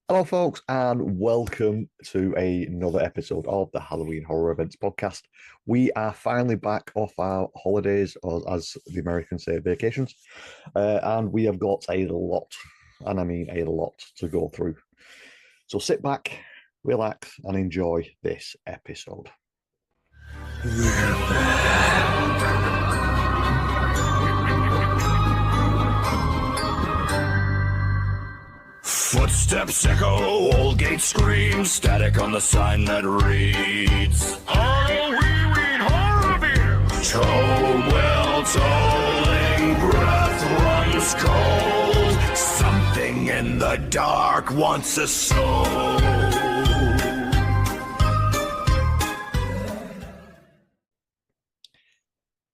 Hello, folks, and welcome to another episode of the Halloween Horror Events podcast. We are finally back off our holidays, or as the Americans say, vacations, and we have got a lot, and I mean a lot, to go through. So sit back, relax, and enjoy this episode. Footsteps echo, old gate screams, static on the sign that reads Halloween Horrorville! Toll well tolling, breath runs cold. Something in the dark wants a soul.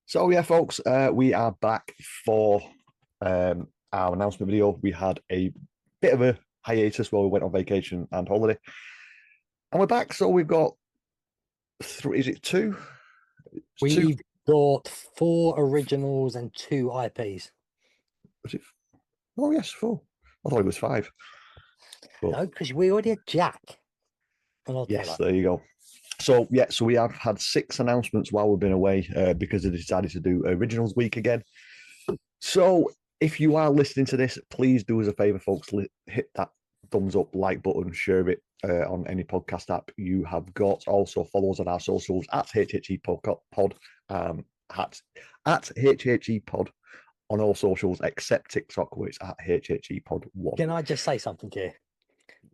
So yeah, folks, we are back for our announcement video. We had a bit of a hiatus while we went on vacation and holiday, and we're back. So we've got three. Is it two? We've got 4 originals and 2 IPs. Was it? Oh yes, 4. I thought it was 5. But, No, because we already had Jack. yes, there you go. So yeah, so we have had 6 announcements while we've been away because they decided to do Originals Week again. So if you are listening to this, please do us a favor, folks. Hit that thumbs up, like button, share it on any podcast app you have got. Also follow us on our socials at HHE Pod, at HHE Pod on all socials except TikTok, where it's at HHE Pod 1. Can I just say something here?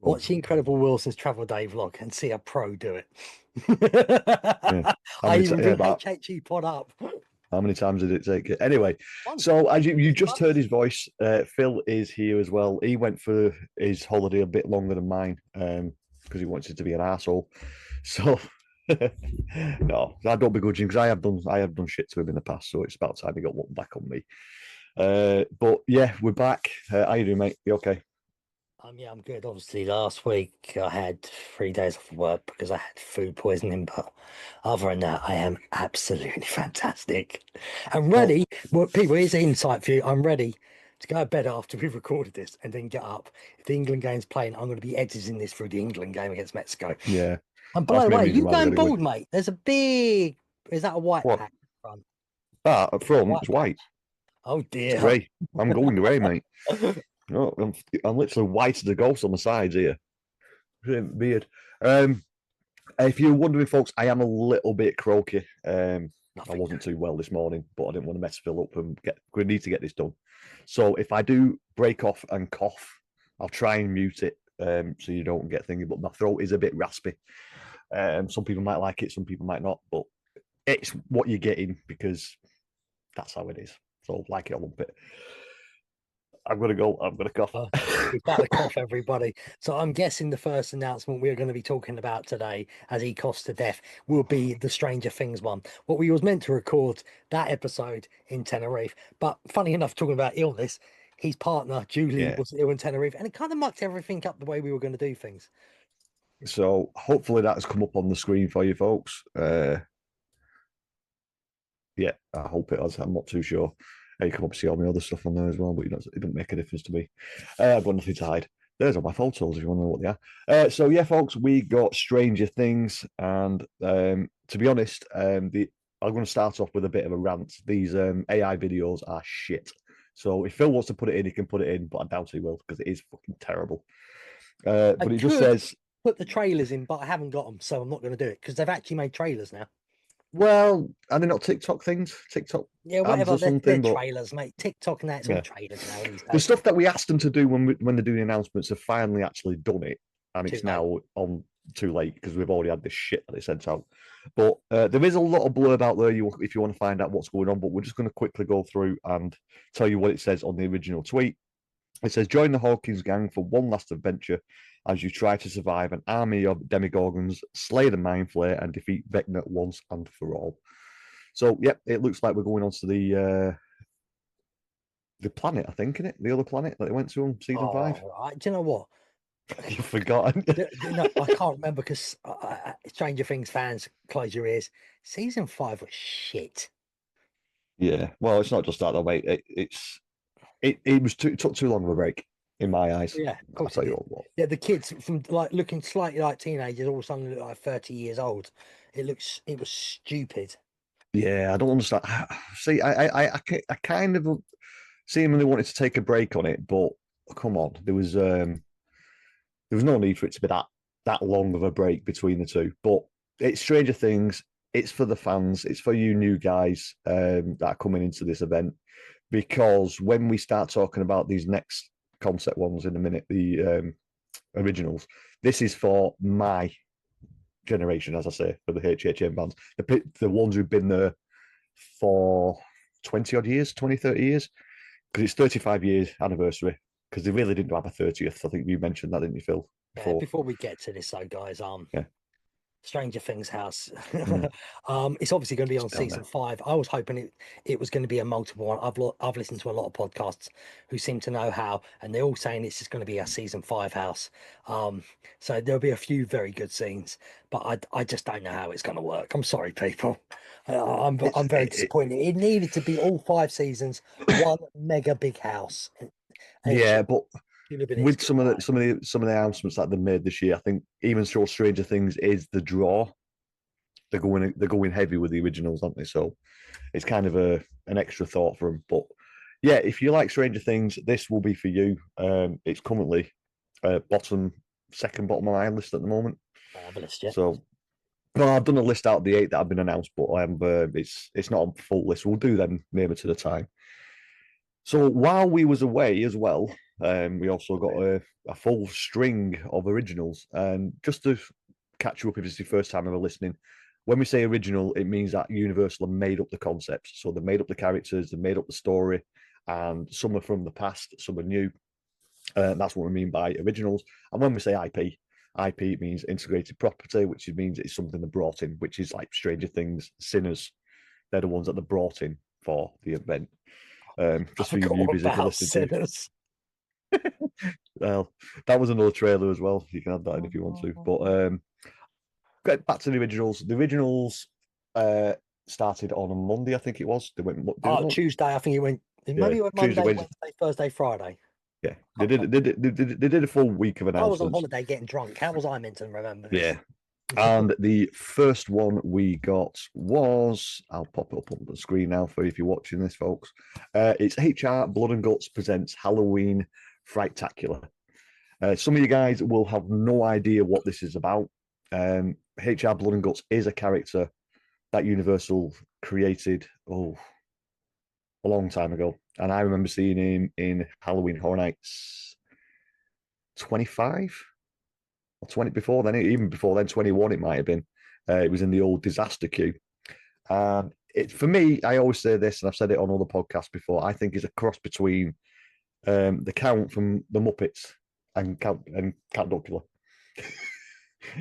Watch the Incredible Wilson's Travel Day vlog and see a pro do it. Yeah. I even bring HHE Pod up. How many times did it take it? Anyway, so as you just heard his voice, Phil is here as well. He went for his holiday a bit longer than mine because he wanted to be an arsehole. So no, I don't begrudge him because I have done shit to him in the past. So it's about time he got one back on me. But yeah, we're back. How you doing, mate? You okay? Yeah, I'm good. Obviously, last week I had 3 days off work because I had food poisoning, but other than that, I am absolutely fantastic. I'm ready. Well, people, here's an insight for you. I'm ready to go to bed after we've recorded this and then get up. If the England game's playing, I'm going to be editing this through the England game against Mexico. Yeah. And by the way, you going bald, mate? There's a big. Is that a white patch front? Up front, it's white. Oh dear. It's grey. I'm going grey, mate. No, I'm literally white as a ghost on the sides here. Weird. If you're wondering, folks, I am a little bit croaky. I wasn't too well this morning, but I didn't want to mess Phil up and we need to get this done. So if I do break off and cough, I'll try and mute it so you don't get thingy. But my throat is a bit raspy. Some people might like it, some people might not, but it's what you're getting because that's how it is. So like it or lump it. I'm going to cough. We've got to cough, everybody. So I'm guessing the first announcement we're going to be talking about today, as he coughs to death, will be the Stranger Things one. What we was meant to record that episode in Tenerife, but funny enough, talking about illness, his partner, Julie, was ill in Tenerife, and it kind of mucked everything up the way we were going to do things. So hopefully that has come up on the screen for you folks. Yeah, I hope it has. I'm not too sure. You can obviously see all my other stuff on there as well, but it doesn't make a difference to me. I've got nothing to hide. There's all my photos if you want to know what they are. So yeah, folks, we got Stranger Things, and to be honest, I'm going to start off with a bit of a rant. These AI videos are shit. So if Phil wants to put it in, he can put it in, but I doubt he will because it is fucking terrible. But it just says put the trailers in, but I haven't got them, so I'm not going to do it because they've actually made trailers now. Well, are they not TikTok things? TikTok, yeah, whatever. They're trailers, mate. TikTok and that's all trailers now. The stuff that we asked them to do when they're doing announcements have finally actually done it, and it's now on too late because we've already had this shit that they sent out. But there is a lot of blurb out there if you want to find out what's going on. But we're just going to quickly go through and tell you what it says on the original tweet. It says, join the Hawkins gang for one last adventure as you try to survive an army of demigorgons, slay the Mind Flayer, and defeat Vecna once and for all. So, yep, it looks like we're going on to the planet, I think, isn't it? The other planet that they went to on season 5. Right. Do you know what? You've forgotten. No, I can't remember because Stranger Things fans, close your ears. Season 5 was shit. Yeah, well, it's not just that, though, mate. It took too long of a break. in my eyes. Yeah, of I'll course tell it you did. what. Yeah, the kids from like looking slightly like teenagers all of a sudden look like 30 years old. It was stupid. Yeah, I don't understand. See, I kind of seemingly wanted to take a break on it, but come on, there was no need for it to be that long of a break between the two. But it's Stranger Things. It's for the fans. It's for you new guys that are coming into this event. Because when we start talking about these next concept ones in a minute, the originals, this is for my generation, as I say, for the HHN bands, the ones who've been there for 20 odd years, 20, 30 years, because it's 35 years anniversary, because they really didn't have a 30th. I think you mentioned that, didn't you, Phill? Yeah, before we get to this though, guys, Yeah. Stranger Things house. Mm. It's obviously going to be on Down season 5. I was hoping it was going to be a multiple one. I've listened to a lot of podcasts who seem to know how, and they're all saying it's just going to be a season 5 house. So there'll be a few very good scenes, but I just don't know how it's going to work. I'm sorry, people. I'm very disappointed. It needed to be all 5 seasons, one mega big house. Yeah, but with Right. some of the announcements that they made this year, I think even so, Stranger Things is the draw. They're going heavy with the originals, aren't they? So it's kind of an extra thought for them. But yeah, if you like Stranger Things, this will be for you. It's currently second bottom of my list at the moment. I have a list yet. So, well, I've done a list out of the 8 that have been announced, but it's not a full list. We'll do them nearer to the time. So while we was away as well, we also got a full string of originals. And just to catch you up if it's your first time ever listening, when we say original, it means that Universal have made up the concepts. So they made up the characters, they made up the story, and some are from the past, some are new. That's what we mean by originals. And when we say IP means integrated property, which means it's something they brought in, which is like Stranger Things, Sinners. They're the ones that they brought in for the event. Just for you newbies if you're listening Sinners. to. Well, that was another trailer as well. You can add that in if you want to. But get back to the originals. The originals started on a Monday, I think it was. They went. Tuesday. I think it went. Maybe Yeah, it went Tuesday, Monday, Wednesday. Wednesday, Thursday, Friday. Yeah, they did a full week of I was on announcements. holiday getting drunk. How was I meant to remember this? Yeah. And the first one we got was, I'll pop it up on the screen now for you if you're watching this, folks. It's HR Blood and Guts presents Halloween Frightacular. Some of you guys will have no idea what this is about. HR Blood and Guts is a character that Universal created a long time ago. And I remember seeing him in Halloween Horror Nights 25 or 20 before then, even before then, 21 it might have been. It was in the old disaster queue. For me, I always say this, and I've said it on other podcasts before, I think it's a cross between the Count from the Muppets and Count Duckula.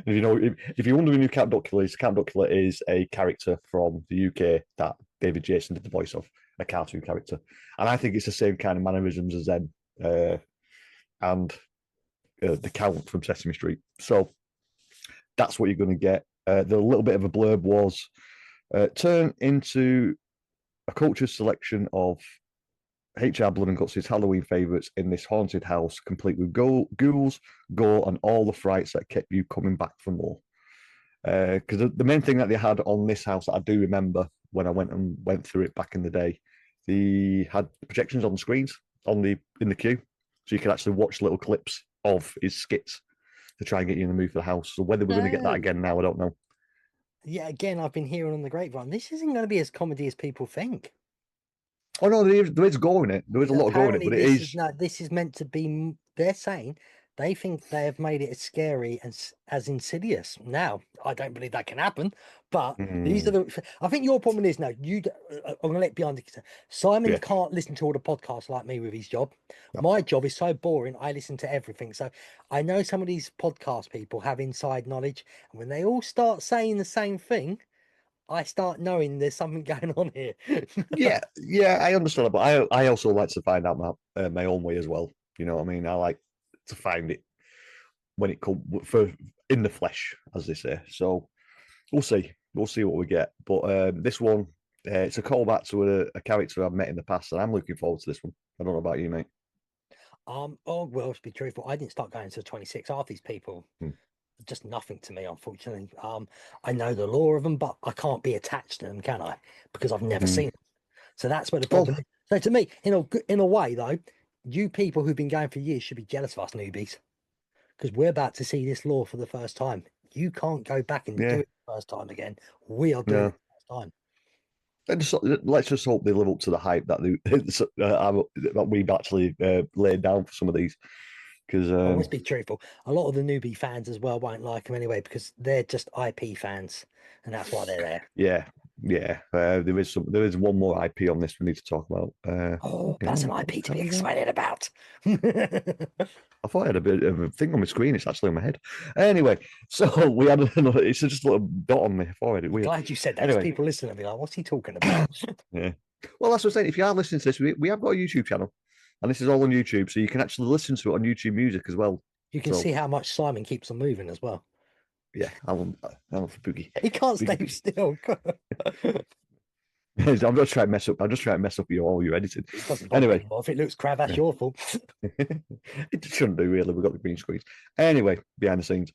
If you're wondering who Count Duckula is a character from the UK that David Jason did the voice of, a cartoon character. And I think it's the same kind of mannerisms as them and the Count from Sesame Street. So that's what you're going to get. The little bit of a blurb was turn into a cultured selection of HR Blood and Guts' Halloween favourites in this haunted house, complete with ghouls, gore, and all the frights that kept you coming back for more. Because the main thing that they had on this house that I do remember when I went through it back in the day, they had projections on the screens in the queue, so you could actually watch little clips of his skits to try and get you in the mood for the house. So whether we're going to get that again now, I don't know. Yeah, again, I've been hearing on the grapevine, this isn't going to be as comedy as people think. Oh no, there is gore in it. There is a lot of gore in it, but this is meant to be. They're saying they think they have made it as scary as Insidious. Now, I don't believe that can happen, but these are the. I think your problem is now. I'm going to let Beyond. Simon can't listen to all the podcasts like me with his job. No. My job is so boring. I listen to everything, so I know some of these podcast people have inside knowledge, and when they all start saying the same thing, I start knowing there's something going on here. yeah, I understand, but I also like to find out my own way as well. You know what I mean? I like to find it when it comes in the flesh, as they say. So we'll see what we get. But this one, it's a callback to a character I've met in the past, and I'm looking forward to this one. I don't know about you, mate. Oh well, to be truthful, I didn't start going to 26. Half these people, Hmm. just nothing to me, unfortunately. I know the lore of them, but I can't be attached to them, can I? Because I've never Hmm. seen them. So that's where the Well, problem is. So to me, in a way though, you people who've been going for years should be jealous of us newbies because we're about to see this lore for the first time. You can't go back and do yeah, it the first time again. We are doing no. it the first time. Let's just hope they live up to the hype that that we've actually laid down for some of these. Because Well, let's be truthful. A lot of the newbie fans as well won't like them anyway because they're just IP fans, and that's why they're there. yeah, yeah, there is one more IP on this we need to talk about. Oh, Yeah, that's an what IP the to be hell is that? excited about. I thought I had a bit of a thing on my screen. It's actually on my head. Anyway, so we had it's just a little dot on my forehead. Weird. Glad you said that. 'Cause Anyway, people listening to me like, what's he talking about? yeah. Well, that's what I'm saying. If you are listening to this, we have got a YouTube channel, and this is all on YouTube, so you can actually listen to it on YouTube Music as well. You can So see how much Simon keeps on moving as well. yeah, I'm spooky. He can't Spooky, stay spooky. still. I'm just trying to mess up. I'm just trying to mess up all your editing. It doesn't bother me Anyway, anymore. If it looks crap, that's your fault. it shouldn't do really. We've got the green screens. Anyway, behind the scenes.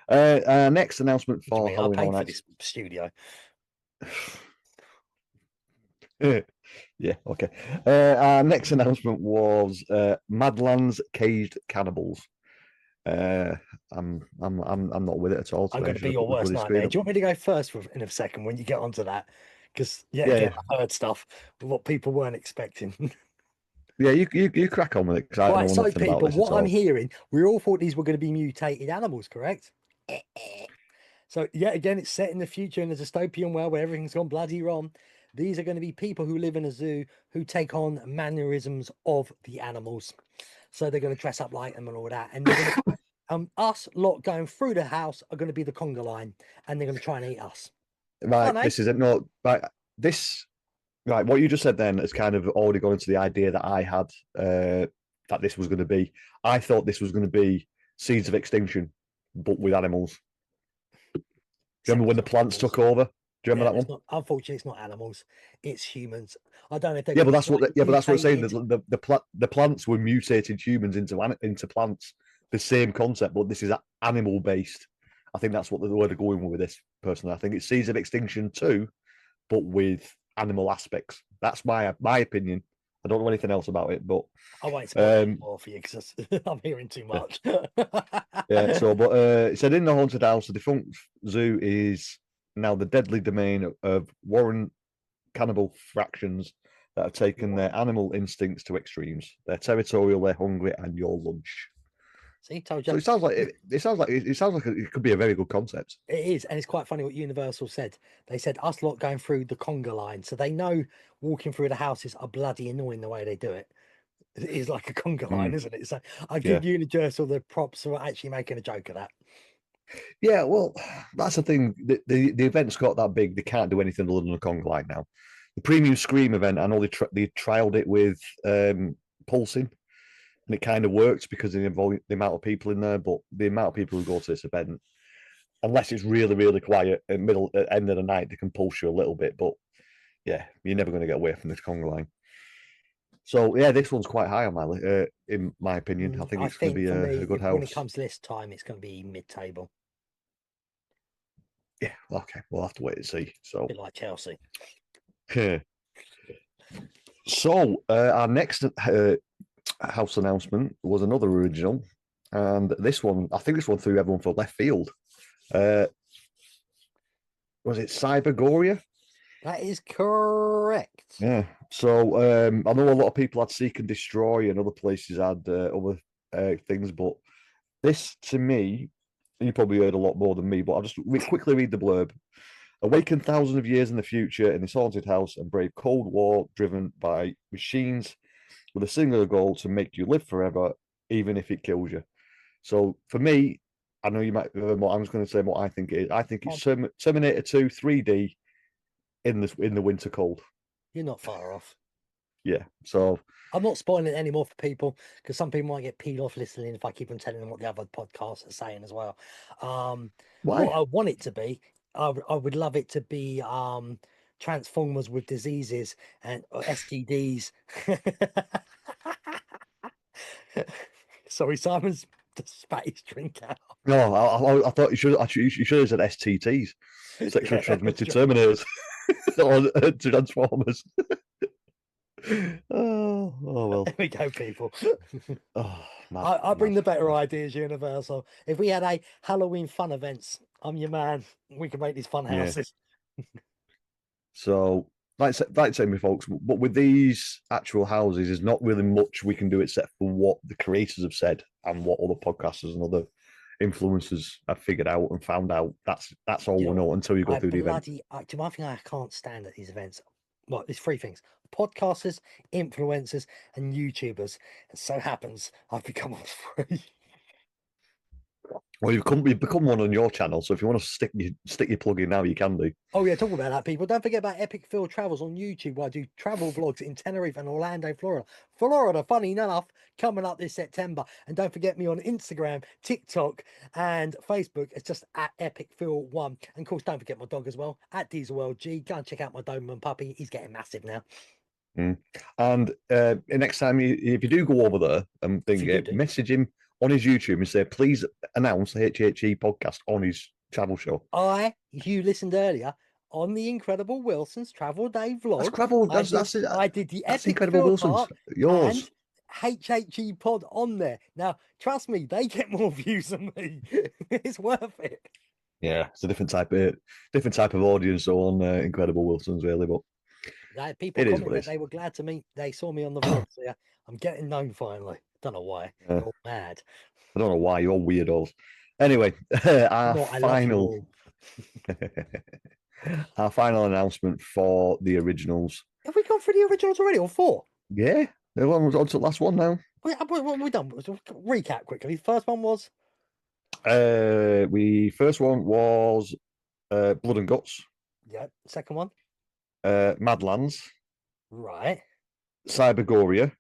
Next announcement What do you for mean? I Halloween paid Horror for Nights. this studio. Yeah, okay. Our next announcement was Madlands Caged Cannibals. I'm not with it at all I'm today. going to Should be I your put the worst bloody screen nightmare. up? Do you want me to go first in a second when you get onto that? Because yet Yeah, again, I heard stuff what people weren't expecting. yeah. You crack on with it because I Right, know so nothing about people, this at what I'm all. hearing, we all thought these were going to be mutated animals, correct? So yet again, it's set in the future in a dystopian world where everything's gone bloody wrong. These are going to be people who live in a zoo who take on mannerisms of the animals. So they're going to dress up like them and all that. And they're going to, us lot going through the house are going to be the conga line, and they're going to try and eat us. Oh Right, no, this is it. No, right. This right. What you just said then has kind of already gone into the idea that I had that this was going to be. I thought this was going to be Seeds of Extinction, but with animals. Do you remember when the plants took over? Do you remember yeah, that it's one? not. Unfortunately, it's not animals. It's humans. I don't know if they're Yeah, going but to that's be what. like Yeah, but that's what I'm saying. mutated. The plants were mutated humans into plants. The same concept, but this is animal based. I think that's what the word are going with this. Personally, I think it's Seeds of Extinction too, but with animal aspects. That's my opinion. I don't know anything else about it, but I won't spoil it um, more for you because I'm hearing too yeah, much. yeah. So, but it said in the haunted house, the defunct zoo is now the deadly domain of Warren cannibal fractions that have taken their animal instincts to extremes. They're territorial, they're hungry, and your lunch. See, told So you. it sounds like it could be a very good concept. It is, and it's quite funny what Universal said. They said us lot going through the conga line, so they know walking through the houses are bloody annoying the way they do it. It is like a conga line, Mm, isn't it? So I yeah. give Universal the props for actually making a joke of that. Yeah, well, that's the thing. The event's got that big, they can't do anything other than a conga line now. The premium Scream event, I know they trialed it with pulsing, and it kind of works because of the amount of people in there. But the amount of people who go to this event, unless it's really really quiet at end of the night, they can pulse you a little bit. But yeah, you're never going to get away from this conga line. So yeah, this one's quite high on my in my opinion. I think I it's going to think be for me, a good when it house. comes this time, it's going to be mid-table, Yeah, okay, we'll have to wait and see. So. a bit like Chelsea. So our next house announcement was another original, and this one, I think this one threw everyone for left field. Was it Cybergoria? That is correct. Yeah. So I know a lot of people had Seek and Destroy, and other places had other things, but this to me, you probably heard a lot more than me, but I'll just quickly read the blurb. Awaken thousands of years in the future in this haunted house and brave Cold War driven by machines with a singular goal to make you live forever, even if it kills you. So for me, I know you might. I'm just going to say what I think it is. I think it's Terminator 2 3D in the winter cold. You're not far off. Yeah. So I'm not spoiling it anymore for people because some people might get peed off listening if I keep on telling them what the other podcasts are saying as well. why? What I want it to be, I would love it to be Transformers with diseases and STDs. Sorry, Simon's just spat his drink out. No, I thought you should actually you should have said STTs, sexually transmitted terminators, or Transformers. Oh well. There we go, people. Oh, I bring the better ideas, Universal. If we had a Halloween fun events, I'm your man. We can make these fun Yeah. houses. So, like I say, me folks, but with these actual houses, there's not really much we can do except for what the creators have said and what other podcasters and other influencers have figured out and found out. That's all we know until you go through the event. One thing I can't stand at these events. Well, there's three things: podcasters, influencers, and YouTubers. It so happens I've become all three. Well, you've become one on your channel, so if you want to stick your plug in now, you can do. Oh yeah, talking about that, people. Don't forget about Epic Phill Travels on YouTube, where I do travel vlogs in Tenerife and Orlando, Florida. Florida, funny enough, coming up this September. And don't forget me on Instagram, TikTok, and Facebook. It's just at Epic Phill 1. And of course, don't forget my dog as well, at DieselWorldG. Go and check out my Doberman puppy. He's getting massive now. And next time, if you do go over there and message him on his YouTube and say, please announce the HHE podcast on his travel show. You listened earlier on the Incredible Wilson's Travel Day vlog. I did the Epic Incredible Wilson's. Yours. And HHE pod on there. Now, trust me, they get more views than me. It's worth it. Yeah, it's a different type of audience on Incredible Wilson's, really, but people commented that they were glad to meet. They saw me on the vlog. So yeah, I'm getting known finally. Don't know why. They're all mad. I don't know why. You're weirdos. Anyway, our final announcement for the originals. Have we gone through the originals already, or four? Yeah, the one was on to the last one now. What have we done? Recap quickly. First one was. First one was Blood and Guts. Yeah. Second one. Madlands. Right. Cybergoria.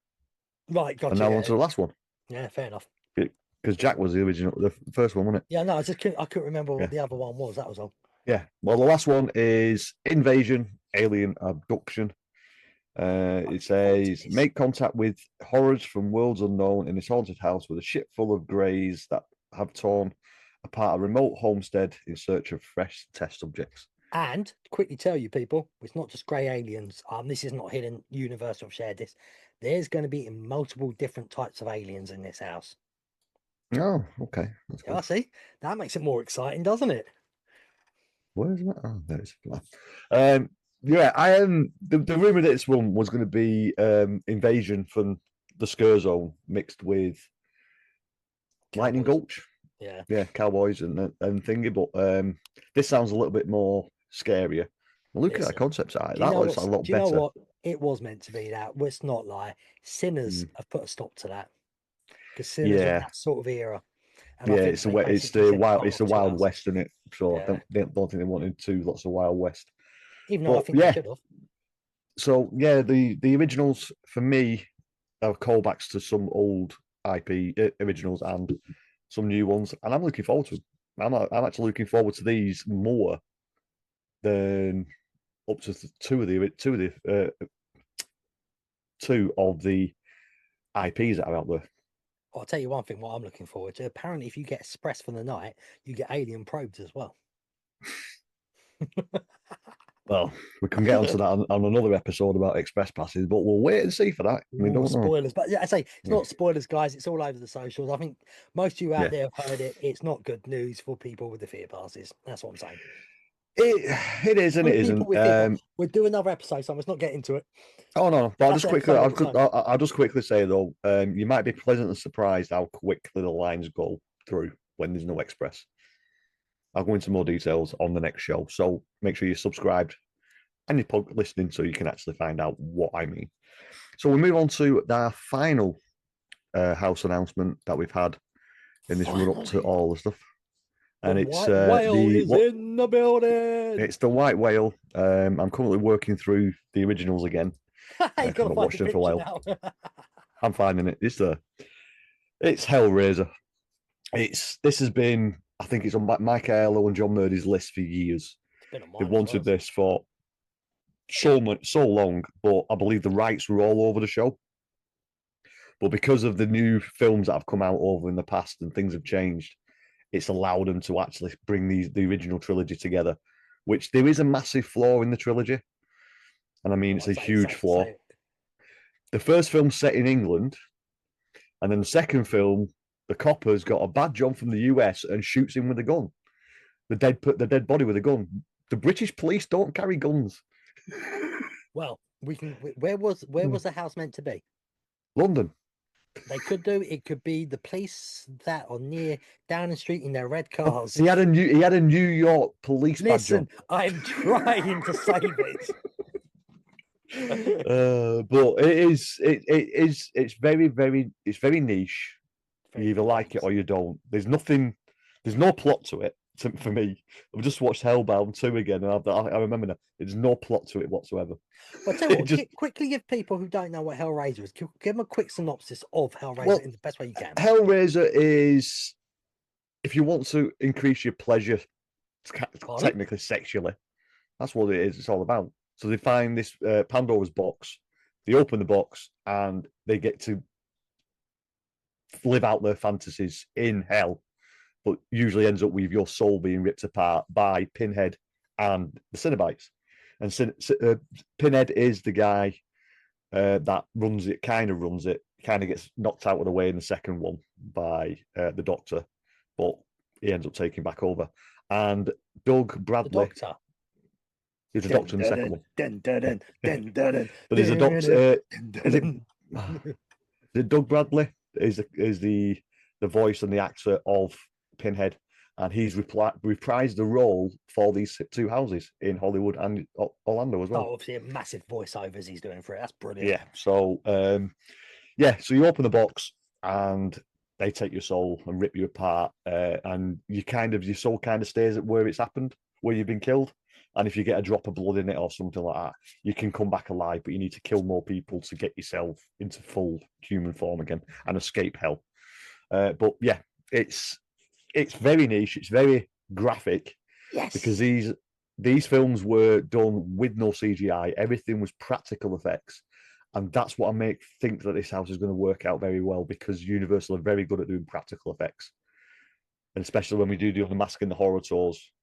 Right, gotcha. And now on to the last one. Yeah, fair enough. Because Jack was the original, the first one, wasn't it? Yeah, no, I couldn't remember what the other one was. That was all. Yeah. Well, the last one is Invasion, Alien Abduction. It says make contact with horrors from worlds unknown in this haunted house with a ship full of greys that have torn apart a remote homestead in search of fresh test subjects. And to quickly tell you, people, it's not just grey aliens. This is not hidden. Universal have shared this. There's going to be multiple different types of aliens in this house. Oh, okay. I see. That makes it more exciting, doesn't it? Where's that? Oh, there it is. Yeah, I am. The rumor that this one was going to be Invasion from the Scare Zone mixed with Cowboys. Lightning Gulch. Yeah, Cowboys and thingy. But this sounds a little bit more scarier. Look at that concept art. That looks a lot better. Do you know what? It was meant to be that. Let's not lie. Sinners have put a stop to that. Because Sinners was that sort of era. And it's the Wild West, isn't it? So I don't think they wanted to lots of Wild West. Even though I think they should have. So yeah, the originals for me are callbacks to some old IP originals and some new ones, and I'm looking forward to them. I'm actually looking forward to these more than up to two of the IPs that are out there. I'll tell you one thing, what I'm looking forward to. Apparently, if you get Express for the night, you get alien probes as well. Well, we can get onto that on another episode about Express passes, but we'll wait and see for that. We don't know. Spoilers, but yeah, I say it's not spoilers, guys. It's all over the socials. I think most of you out there have heard it. It's not good news for people with the fear passes. That's what I'm saying. It is and it isn't. We'll do another episode, so let's not get into it. Oh no, but I'll just quickly say though, you might be pleasantly surprised how quickly the lines go through when there's no Express. I'll go into more details on the next show, so make sure you're subscribed and you're listening so you can actually find out what I mean. So we move on to our final house announcement that we've had in this run up to all the stuff. And it's whale is in the building. It's the White Whale. I'm currently working through the originals again. I've watched them for a while. I'm finding it. It's Hellraiser. This has been, I think it's on Mike Aiello and John Murdy's list for years. They've wanted this for so long, but I believe the rights were all over the show. But because of the new films that have come out over in the past and things have changed, it's allowed them to actually bring the original trilogy together, which there is a massive flaw in the trilogy. And I mean, it's a huge flaw. The first film's set in England, and then the second film, the copper's got a badge on from the US and shoots him with a gun. The dead body with a gun. The British police don't carry guns. Well, we can. Where was the house meant to be? London. They could do. It could be the police that are near Downing Street in their red cars. He had a New York police badge on. Listen, I'm trying to save it. But it's very niche. You either like it or you don't. There's no plot to it for me. I've just watched Hellbound 2 again, and I remember now. There's no plot to it whatsoever. Well, tell you what, quickly give people who don't know what Hellraiser is, give them a quick synopsis of Hellraiser in the best way you can. Hellraiser is, if you want to increase your pleasure, technically sexually, that's what it is. It's all about. So they find this Pandora's box, they open the box, and they get to live out their fantasies in hell, but usually ends up with your soul being ripped apart by Pinhead and the Cenobites. And Pinhead is the guy that runs it, kind of gets knocked out of the way in the second one by the Doctor, but he ends up taking back over. And Doug Bradley. He's the Doctor in the second one. But there's a Doctor. Is it Doug Bradley? Is the voice and the actor of Pinhead, and he's reprised the role for these two houses in Hollywood and Orlando as well. Oh, obviously, massive voiceovers he's doing for it. That's brilliant. Yeah. So, so you open the box and they take your soul and rip you apart, and your soul kind of stays at where it's happened, where you've been killed. And if you get a drop of blood in it or something like that, you can come back alive, but you need to kill more people to get yourself into full human form again and escape hell. But yeah, it's very niche. It's very graphic. Yes. Because these films were done with no CGI. Everything was practical effects. And that's what I think that this house is going to work out very well, because Universal are very good at doing practical effects. And especially when we do the Unmasking the Horror tours,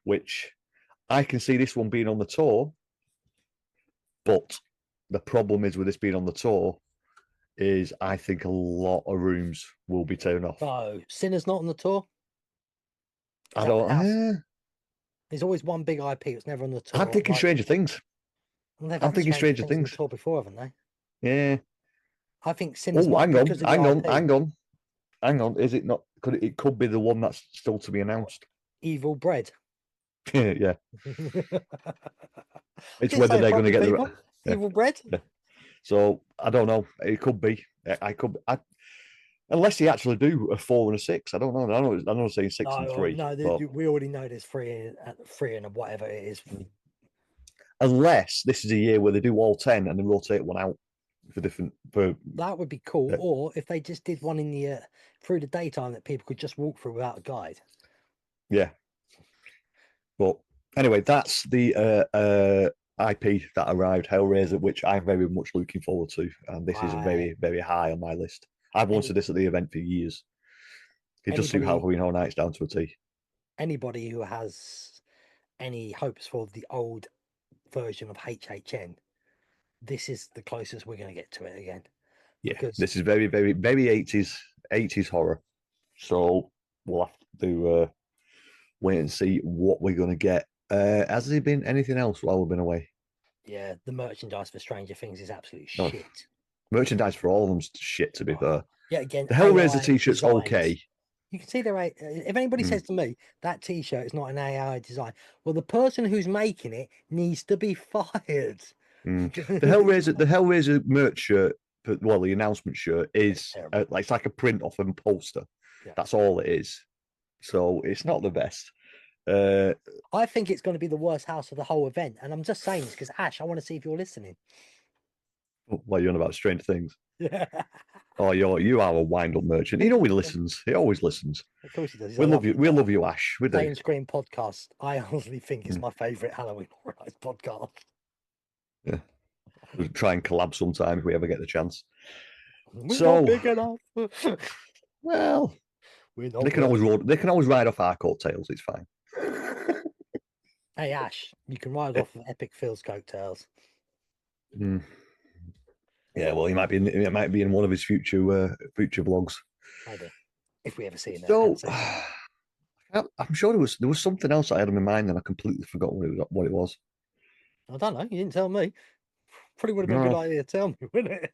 which I can see this one being on the tour, but the problem is with this being on the tour is I think a lot of rooms will be turned off. Oh, Sinner's not on the tour? I don't. There's always one big IP. It's never on the tour. I'm thinking Stranger Things. Well, I'm thinking Stranger Things. On the tour before, haven't they? Yeah. I think Sinner's. Oh, hang on. Is it not? It could be the one that's still to be announced. Evil Bread. Yeah. It's whether they're going to get the Evil Bread. Yeah. So I don't know. It could be. Unless they actually do a 4 and a 6. I don't know. I know saying 6 and 3. No, we already know there's 3 and whatever it is. Unless this is a year where they do all 10 and they rotate one out for different. That would be cool. Yeah. Or if they just did one in the through the daytime that people could just walk through without a guide. Yeah. But anyway, that's the IP that arrived, Hellraiser, which I'm very much looking forward to. And this is very, very high on my list. I've wanted this at the event for years. It does suit Halloween Horror Nights down to a T. Anybody who has any hopes for the old version of HHN, this is the closest we're going to get to it again. Yeah, this is very, very, very 80s horror. So we'll have to wait and see what we're going to get. Has there been anything else while we've been away? Yeah, the merchandise for Stranger Things is absolute shit. Merchandise for all of them's shit, to be fair. Yeah, again, the Hellraiser t-shirt's okay. You can see if anybody says to me that t-shirt is not an AI design, well, the person who's making it needs to be fired. The Hellraiser merch shirt, well, the announcement shirt is it's like a print off a poster. Yeah. That's all it is. So it's not the best. I think it's going to be the worst house of the whole event, and I'm just saying this because Ash, I want to see if you're listening. What, you're on about Strange Things? Yeah. Oh, you are a wind-up merchant. He always listens. He always listens. Of course he does. We love you. We love you, Ash. We do. Plain Screen podcast. I honestly think is my favourite Halloween Horror Nights podcast. Yeah, we'll try and collab sometime if we ever get the chance. We're So- not big enough. Well, We're not they can always ride off our coattails. It's fine. Hey Ash, you can ride off of Epic Phil's coattails. Mm. Yeah, well, he might be in one of his future vlogs. Maybe. If we ever see him. So, I'm sure there was something else I had in my mind, and I completely forgot what it was. I don't know. You didn't tell me. Probably would have been a good idea to tell me, wouldn't it?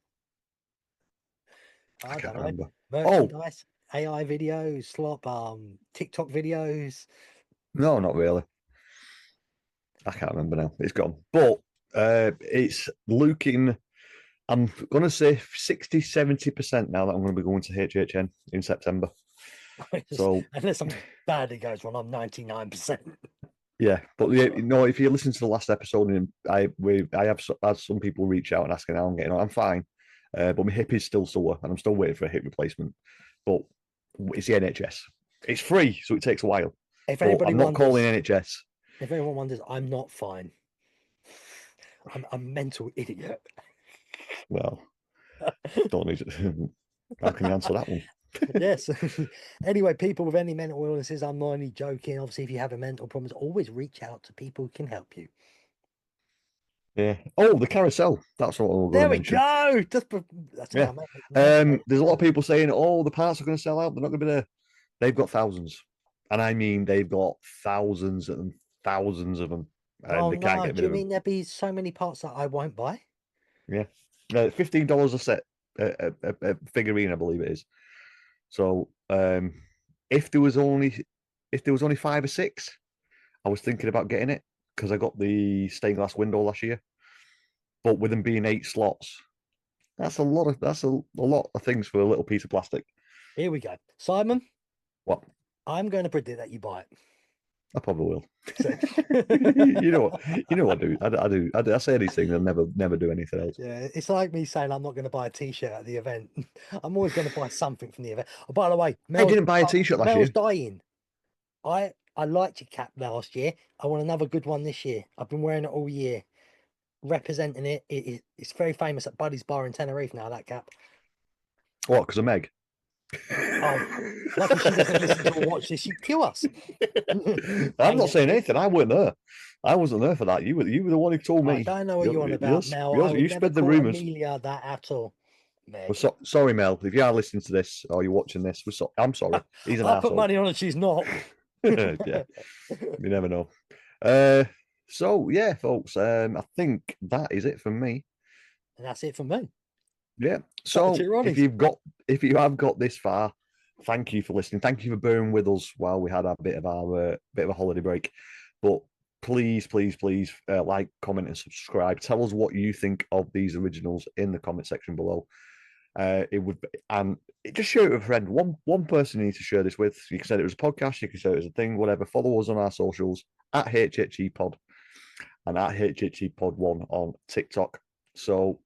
I can't remember. Merchandise, AI videos, TikTok videos. No, not really. I can't remember now. It's gone. But it's looking, I'm going to say 60, 70% now that I'm going to be going to HHN in September. So unless something badly goes wrong, I'm 99%. Yeah, but if you listen to the last episode, and I have had some people reach out and asking how I'm getting on. I'm fine, but my hip is still sore, and I'm still waiting for a hip replacement. But it's the NHS. It's free, so it takes a while. If but anybody I'm not wonders, calling NHS. If anyone wonders, I'm not fine. I'm a mental idiot. Well, don't need to. How can you answer that one? Yes. Anyway, people with any mental illnesses, I'm not only joking. Obviously, if you have a mental problems, always reach out to people who can help you. Yeah. Oh, the carousel. That's what we're going to mention. There we go. That's yeah. There's a lot of people saying, "Oh, the parts are going to sell out. They're not going to be there." They've got thousands, and I mean, they've got thousands and thousands of them. Oh they can't get no! Do you mean there'll be so many parts that I won't buy? Yeah, $15 a set, a figurine, I believe it is. So, if there was only 5 or 6, I was thinking about getting it because I got the stained glass window last year. But with them being 8 slots, that's a lot of things for a little piece of plastic. Here we go, Simon. What? I'm going to predict that you buy it. I probably will. you know what I do. I say these things and never do anything else. Yeah, it's like me saying I'm not going to buy a t-shirt at the event. I'm always going to buy something from the event. Oh, by the way, I didn't buy a t-shirt last year. Mel's dying. I liked your cap last year. I want another good one this year. I've been wearing it all year, representing it. It's very famous at Buddy's Bar in Tenerife now, that cap. What, because of Meg? Oh, lucky she doesn't listen to or watch this. She'd kill us. I'm not saying anything. I weren't there. I wasn't there for that. You were the one who told me. I don't know what you're on about, Mel. You spread the rumours. Amelia that at all. Well, sorry, Mel. If you are listening to this or you're watching this, I'm sorry. He's an I'll arsehole. put money on it. She's not. Yeah, you never know. So yeah, folks. I think that is it from me. And that's it from me. Yeah. So if you have got this far, thank you for listening. Thank you for bearing with us while we had a bit of a holiday break. But please, like, comment, and subscribe. Tell us what you think of these originals in the comment section below. It would be, and just share it with a friend. One person you need to share this with. You can say it was a podcast. You can say it was a thing. Whatever. Follow us on our socials at HHE Pod and at HHE Pod 1 on TikTok. So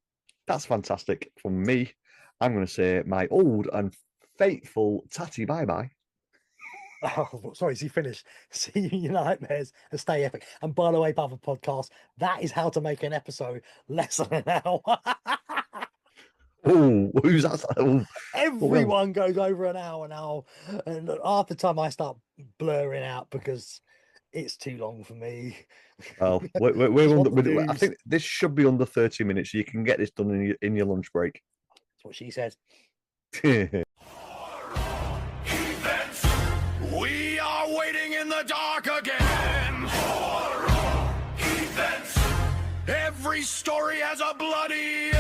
that's fantastic. From me, I'm going to say my old and faithful tatty bye-bye. Oh, sorry, is he finished? See you in your nightmares and stay epic. And by the way, Bother Podcast, that is how to make an episode less than an hour. Oh, who's that? Oh, everyone goes over an hour now. And half the time I start blurring out because it's too long for me. Well, we're under, I think this should be under 30 minutes. So you can get this done in your lunch break. That's what she said. We are waiting in the dark again. Horror events. Every story has a bloody